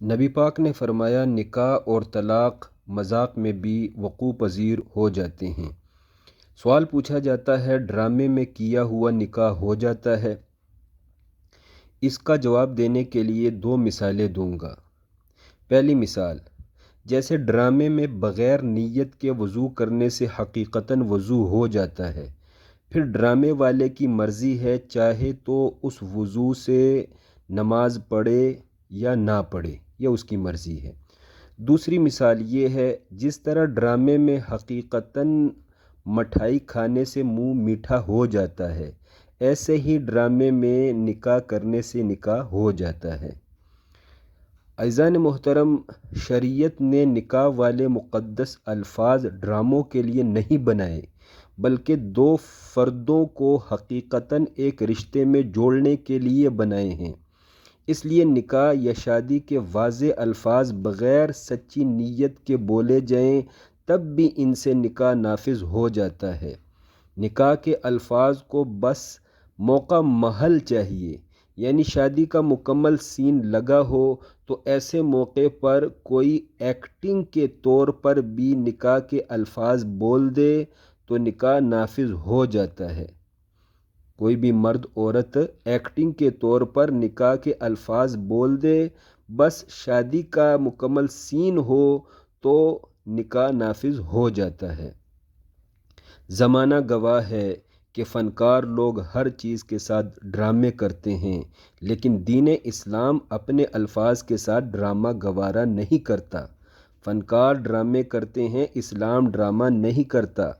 نبی پاک نے فرمایا نکاح اور طلاق مذاق میں بھی وقوع پذیر ہو جاتے ہیں۔ سوال پوچھا جاتا ہے ڈرامے میں کیا ہوا نکاح ہو جاتا ہے؟ اس کا جواب دینے کے لیے دو مثالیں دوں گا۔ پہلی مثال، جیسے ڈرامے میں بغیر نیت کے وضو کرنے سے حقیقتاً وضو ہو جاتا ہے، پھر ڈرامے والے کی مرضی ہے چاہے تو اس وضو سے نماز پڑھے یا نہ پڑھے، یہ اس کی مرضی ہے۔ دوسری مثال یہ ہے جس طرح ڈرامے میں حقیقتاً مٹھائی کھانے سے منہ میٹھا ہو جاتا ہے، ایسے ہی ڈرامے میں نکاح کرنے سے نکاح ہو جاتا ہے۔ عزیزان محترم، شریعت نے نکاح والے مقدس الفاظ ڈراموں کے لیے نہیں بنائے، بلکہ دو فردوں کو حقیقتاً ایک رشتے میں جوڑنے کے لیے بنائے ہیں۔ اس لیے نکاح یا شادی کے واضح الفاظ بغیر سچی نیت کے بولے جائیں تب بھی ان سے نکاح نافذ ہو جاتا ہے۔ نکاح کے الفاظ کو بس موقع محل چاہیے، یعنی شادی کا مکمل سین لگا ہو تو ایسے موقع پر کوئی ایکٹنگ کے طور پر بھی نکاح کے الفاظ بول دے تو نکاح نافذ ہو جاتا ہے۔ کوئی بھی مرد عورت ایکٹنگ کے طور پر نکاح کے الفاظ بول دے، بس شادی کا مکمل سین ہو تو نکاح نافذ ہو جاتا ہے۔ زمانہ گواہ ہے کہ فنکار لوگ ہر چیز کے ساتھ ڈرامے کرتے ہیں، لیکن دین اسلام اپنے الفاظ کے ساتھ ڈرامہ گوارا نہیں کرتا۔ فنکار ڈرامے کرتے ہیں، اسلام ڈرامہ نہیں کرتا۔